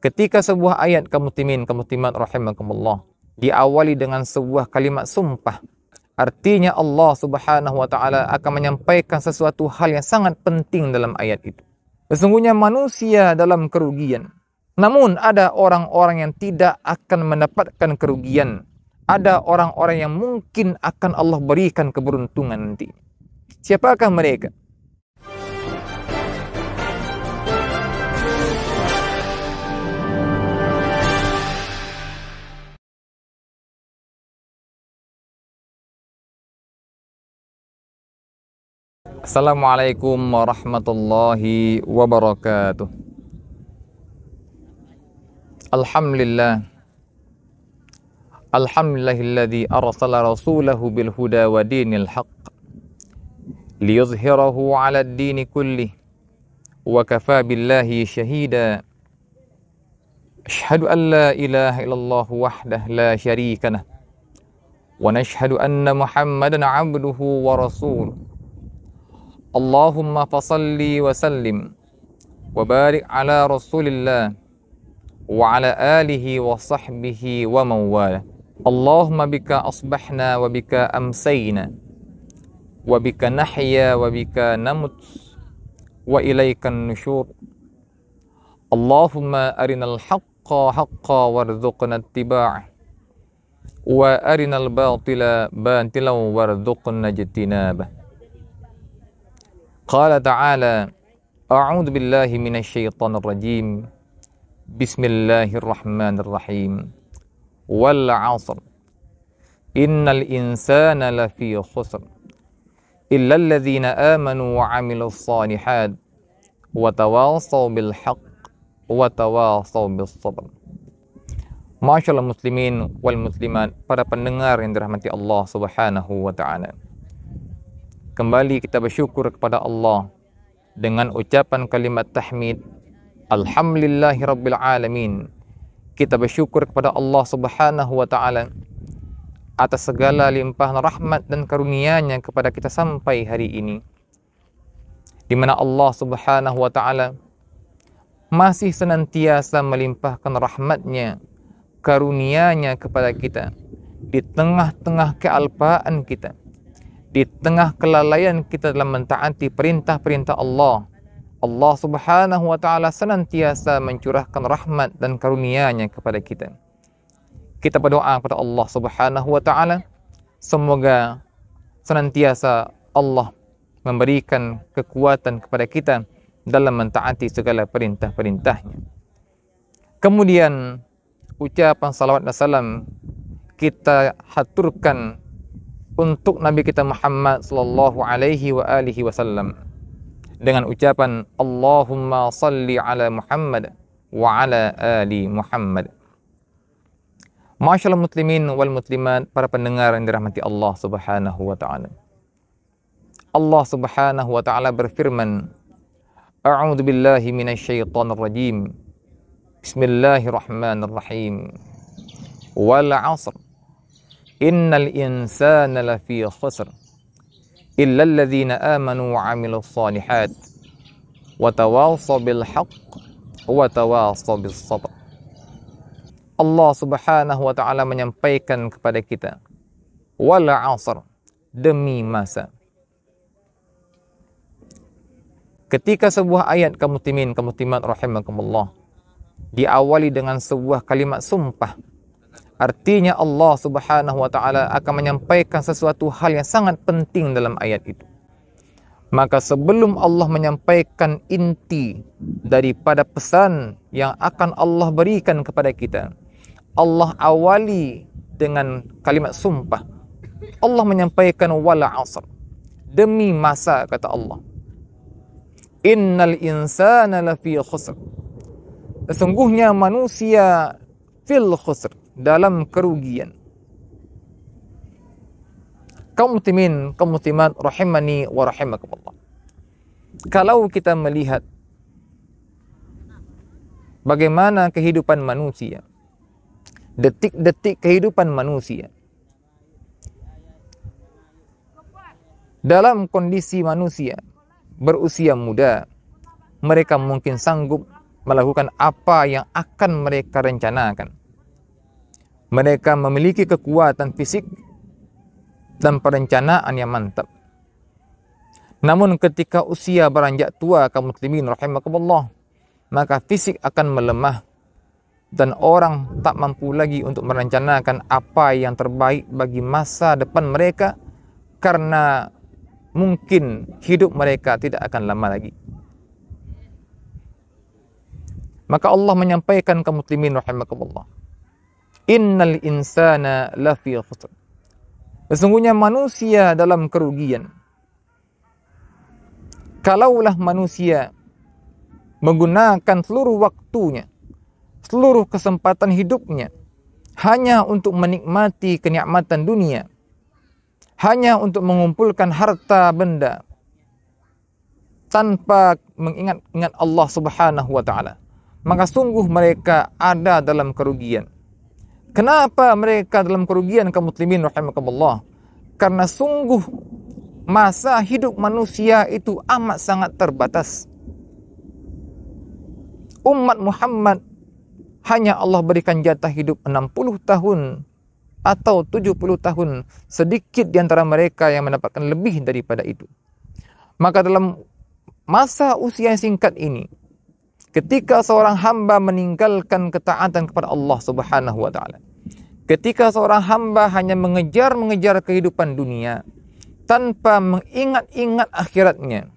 Ketika sebuah ayat kaum muslimin, kaum muslimat rahimakumullah diawali dengan sebuah kalimat sumpah, artinya Allah Subhanahu wa taala akan menyampaikan sesuatu hal yang sangat penting dalam ayat itu. Sesungguhnya manusia dalam kerugian. Namun ada orang-orang yang tidak akan mendapatkan kerugian. Ada orang-orang yang mungkin akan Allah berikan keberuntungan nanti. Siapakah mereka? Assalamualaikum warahmatullahi wabarakatuh. Alhamdulillah. Alhamdulillahilladzi arsala rasulahu bil huda wa dinil haqq liyuzhirahu 'ala ad-dini kullih wa kafa billahi shahida. Asyhadu an la ilaha illallah wahdahu la syarika lah wa nashhadu anna Muhammadan 'abduhu wa rasuluh. Allahumma fasalli wa sallim wa barik ala rasulillah wa ala alihi wa sahbihi wa mawala. Allahumma bika asbahna wa bika amsayna wa bika nahya wa bika namut wa ilaikan nusyur. Allahumma arinal haqqa haqqa warzuqna ittiba'ah wa arinal batila batilan warzuqna ijtinabah. Qala ta'ala, a'udzu billahi minasy syaithanir rajim. Bismillahirrahmanirrahim. Wal 'ashr. Innal insana lafi khusr. Illa alladzina amanu wa 'amilus shalihat wa tawassaw bil haqq wa tawassaw bis sabr. Masyaallah muslimin wal muslimat, para pendengar yang dirahmati Allah Subhanahu wa taala. Kembali kita bersyukur kepada Allah dengan ucapan kalimat tahmid, alhamdulillahirabbil alamin. Kita bersyukur kepada Allah Subhanahu wa taala atas segala limpahan rahmat dan karunia-Nya kepada kita sampai hari ini, di mana Allah Subhanahu wa taala masih senantiasa melimpahkan rahmat-Nya, karunia-Nya kepada kita di tengah-tengah kealpaan kita, di tengah kelalaian kita dalam mentaati perintah-perintah Allah. Allah Subhanahu wa taala senantiasa mencurahkan rahmat dan karunia-Nya kepada kita. Kita berdoa kepada Allah Subhanahu wa taala, semoga senantiasa Allah memberikan kekuatan kepada kita dalam mentaati segala perintah-perintah-Nya. Kemudian ucapan salawat dan salam kita haturkan untuk Nabi kita Muhammad sallallahu alaihi wa alihi wasallam dengan ucapan Allahumma salli ala Muhammad wa ala ali Muhammad. Masyaallah muslimin wal muslimat, para pendengar yang dirahmati Allah Subhanahu wa taala. Allah Subhanahu wa taala berfirman, a'udzu billahi minasy syaithanir rajim. Bismillahirrahmanirrahim. Wal 'ashr. Innal insana lafi khusr illa alladzina amanu wa 'amilus shalihat wa tawassaw bil haqq wa tawassaw bis sabr. Allah Subhanahu wa taala menyampaikan kepada kita, wal 'ashr, demi masa. Ketika sebuah ayat kaum muslimin, kaum muslimat rahimakumullah diawali dengan sebuah kalimat sumpah, artinya Allah Subhanahu wa taala akan menyampaikan sesuatu hal yang sangat penting dalam ayat itu. Maka sebelum Allah menyampaikan inti daripada pesan yang akan Allah berikan kepada kita, Allah awali dengan kalimat sumpah. Allah menyampaikan wal 'ashr, demi masa, kata Allah. Innal insana lafi khusr. Sesungguhnya manusia fil khusr, dalam kerugian. Kaum muslimin, kaum muslimat rahimani wa rahimakumullah. Kalau kita melihat bagaimana kehidupan manusia, detik-detik kehidupan manusia, dalam kondisi manusia berusia muda, mereka mungkin sanggup melakukan apa yang akan mereka rencanakan. Mereka memiliki kekuatan fisik dan perencanaan yang mantap. Namun ketika usia beranjak tua, kaum muslimin rahimakumullah, maka fisik akan melemah dan orang tak mampu lagi untuk merencanakan apa yang terbaik bagi masa depan mereka, karena mungkin hidup mereka tidak akan lama lagi. Maka Allah menyampaikan kaum muslimin rahimakumullah, innal insana lafi khusr. Sesungguhnya manusia dalam kerugian. Kalaulah manusia menggunakan seluruh waktunya, seluruh kesempatan hidupnya hanya untuk menikmati kenikmatan dunia, hanya untuk mengumpulkan harta benda tanpa mengingat Allah Subhanahu wa taala, maka sungguh mereka ada dalam kerugian. Kenapa mereka dalam kerugian, kaum muslimin rahimakumullah? Karena sungguh masa hidup manusia itu amat sangat terbatas. Umat Muhammad hanya Allah berikan jatah hidup 60 tahun atau 70 tahun. Sedikit di antara mereka yang mendapatkan lebih daripada itu. Maka dalam masa usia yang singkat ini, ketika seorang hamba meninggalkan ketaatan kepada Allah Subhanahu wa taala, ketika seorang hamba hanya mengejar kehidupan dunia tanpa mengingat-ingat akhiratnya,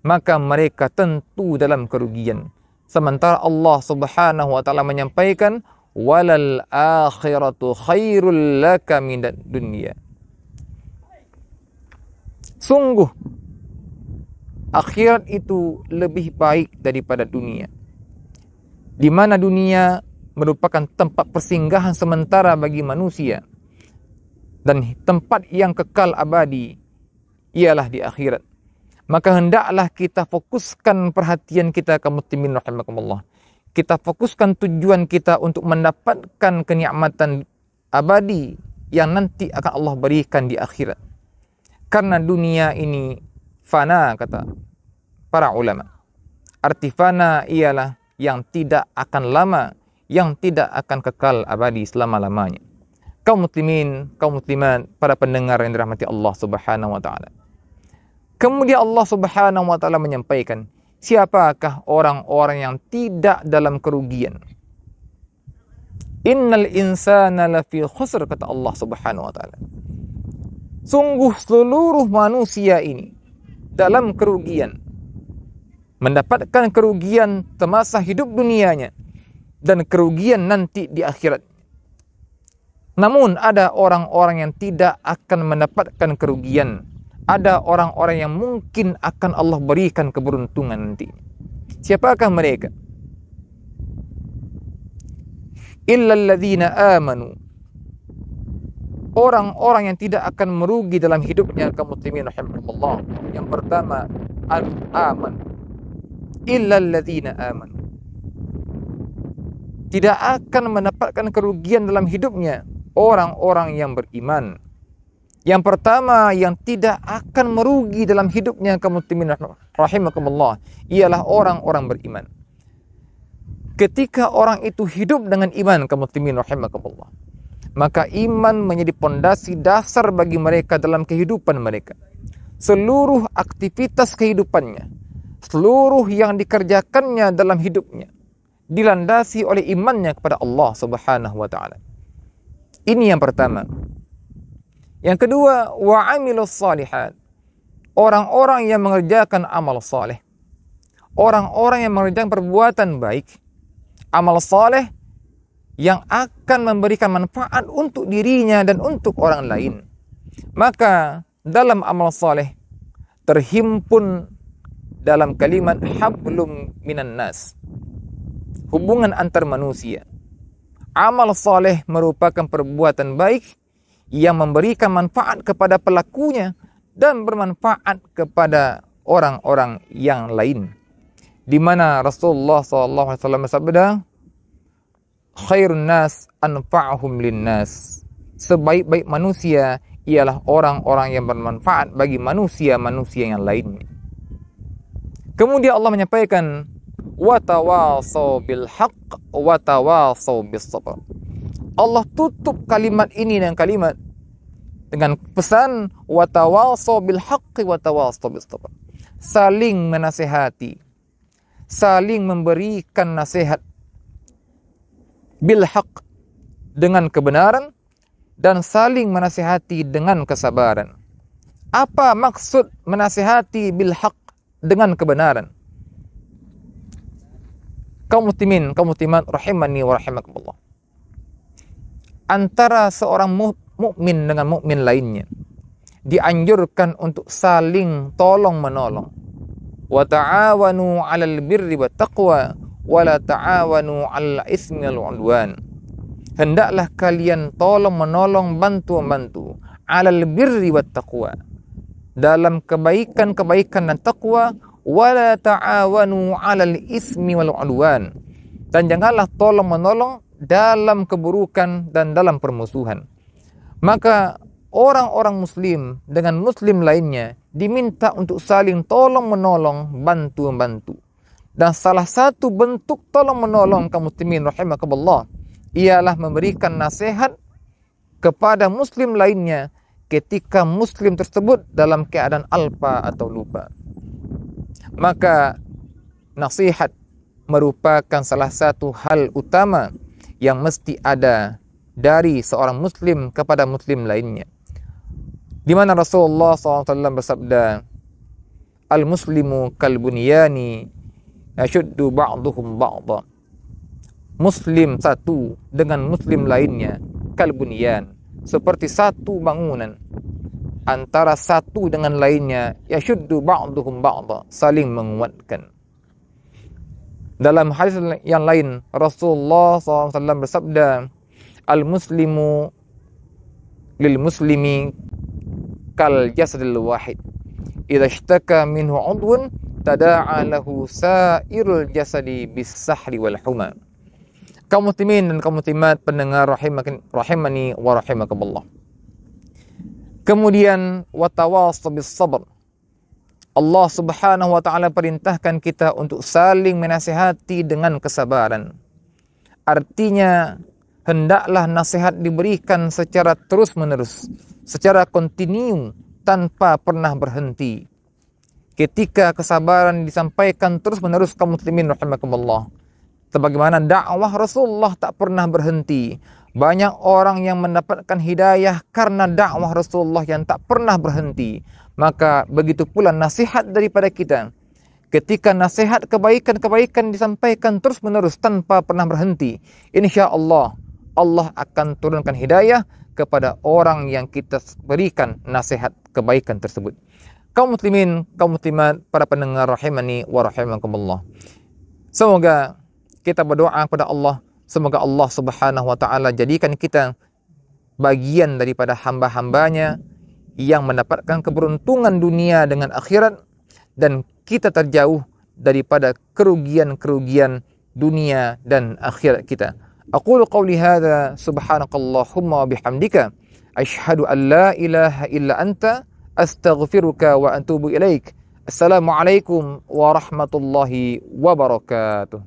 maka mereka tentu dalam kerugian. Sementara Allah Subhanahu wa taala menyampaikan, walal akhiratu khairul laka minad dunya. Sungguh akhirat itu lebih baik daripada dunia. Di mana dunia merupakan tempat persinggahan sementara bagi manusia, dan tempat yang kekal abadi ialah di akhirat. Maka hendaklah kita fokuskan perhatian kita, kaum muslimin rahimakumullah. Kita fokuskan tujuan kita untuk mendapatkan kenikmatan abadi yang nanti akan Allah berikan di akhirat. Karena dunia ini fana, kata para ulama. Arti fana ialah yang tidak akan lama, yang tidak akan kekal abadi selama-lamanya. Kaum muslimin, kaum muslimat, para pendengar yang dirahmati Allah Subhanahu wa taala. Kemudian Allah Subhanahu wa taala menyampaikan, siapakah orang-orang yang tidak dalam kerugian? Innal insana lafi khusr, kata Allah Subhanahu wa taala. Sungguh seluruh manusia ini dalam kerugian. Mendapatkan kerugian semasa hidup dunianya dan kerugian nanti di akhirat. Namun ada orang-orang yang tidak akan mendapatkan kerugian. Ada orang-orang yang mungkin akan Allah berikan keberuntungan nanti. Siapakah mereka? Illal ladzina amanu. Orang-orang yang tidak akan merugi dalam hidupnya, kaum muslimin rahimakumullah. Yang pertama, al-aman. Illal ladzina amanu. Tidak akan mendapatkan kerugian dalam hidupnya orang-orang yang beriman. Yang pertama yang tidak akan merugi dalam hidupnya, kaum muslimin rahimakumullah, ialah orang-orang beriman. Ketika orang itu hidup dengan iman, kaum muslimin rahimakumullah, maka iman menjadi pondasi dasar bagi mereka dalam kehidupan mereka. Seluruh aktivitas kehidupannya, seluruh yang dikerjakannya dalam hidupnya dilandasi oleh imannya kepada Allah Subhanahu wa taala. Ini yang pertama. Yang kedua, wa amilus salihat. Orang-orang yang mengerjakan amal saleh. Orang-orang yang mengerjakan perbuatan baik, amal saleh yang akan memberikan manfaat untuk dirinya dan untuk orang lain. Maka dalam amal saleh terhimpun dalam kalimat hablum minan nas, hubungan antar manusia. Amal saleh merupakan perbuatan baik yang memberikan manfaat kepada pelakunya dan bermanfaat kepada orang-orang yang lain. Di mana Rasulullah SAW bersabda, khairun nas anfa'uhum linnas. Sebaik-baik manusia ialah orang-orang yang bermanfaat bagi manusia-manusia yang lain. Kemudian Allah menyampaikan wa tawasaw bil haqq wa tawasaw bis sabr. Allah tutup kalimat ini dengan pesan wa tawasaw bil haqqi wa tawasaw bis sabr. Saling menasihati, saling memberikan nasihat bil haqq, dengan kebenaran, dan saling menasihati dengan kesabaran. Apa maksud menasihati bil haqq, dengan kebenaran? Kaum muslimin, kaum muslimat rahimani wa rahimakumullah. Antara seorang mukmin dengan mukmin lainnya dianjurkan untuk saling tolong menolong. Wa ta'awanu 'alal birri wat taqwa wa la ta'awanu 'alal itsmi wal 'udwan. Hendaklah kalian tolong menolong, bantu-bantu 'alal birri wat taqwa, dalam kebaikan-kebaikan dan takwa, wa la ta'awanu 'alal itsmi wal 'udwan, dan janganlah tolong menolong dalam keburukan dan dalam permusuhan. Maka orang-orang muslim dengan muslim lainnya diminta untuk saling tolong menolong, bantu-bantu. Dan salah satu bentuk tolong menolong kaum muslimin rahimakumullah ialah memberikan nasihat kepada muslim lainnya ketika muslim tersebut dalam keadaan alpa atau lupa. Maka nasihat merupakan salah satu hal utama yang mesti ada dari seorang muslim kepada muslim lainnya. Di mana Rasulullah SAW bersabda, al-muslimu kal-bunyani yashuddu ba'duhum ba'da. Muslim satu dengan muslim lainnya kal-bunyan, seperti satu bangunan. Antara satu dengan lainnya yashuddu ba'duhum ba'da, saling menguatkan. Dalam hadis yang lain Rasulullah SAW bersabda, al-muslimu lil muslimi kal jasadil wahid, idza ishtaka minhu 'udwun tada'a lahu sa'irul jasadi bis sahri wal huma. Kaum muslimin dan kaum muslimat pendengar rahimani wa rahimakumullah. Kemudian wa tawasaw bis sabr. Allah Subhanahu wa taala perintahkan kita untuk saling menasihati dengan kesabaran. Artinya hendaklah nasihat diberikan secara terus-menerus, secara kontinu, tanpa pernah berhenti. Ketika kesabaran disampaikan terus-menerus kaum muslimin rahimakumullah, sebagaimana dakwah Rasulullah tak pernah berhenti. Banyak orang yang mendapatkan hidayah karena dakwah Rasulullah yang tak pernah berhenti. Maka begitu pula nasihat daripada kita. Ketika nasihat kebaikan-kebaikan disampaikan terus-menerus tanpa pernah berhenti, insya Allah akan turunkan hidayah kepada orang yang kita berikan nasihat kebaikan tersebut. Kaum muslimin, kaum muslimat, para pendengar rahimani wa rahimakumullah. Semoga kita berdoa kepada Allah, semoga Allah Subhanahu wa taala jadikan kita bagian daripada hamba-hambanya yang mendapatkan keberuntungan dunia dengan akhirat, dan kita terjauh daripada kerugian-kerugian dunia dan akhirat kita. Aqulu qawli hadza subhanakallahumma wa bihamdika asyhadu an la ilaha illa anta astaghfiruka wa atubu ilaik. Assalamualaikum warahmatullahi wabarakatuh.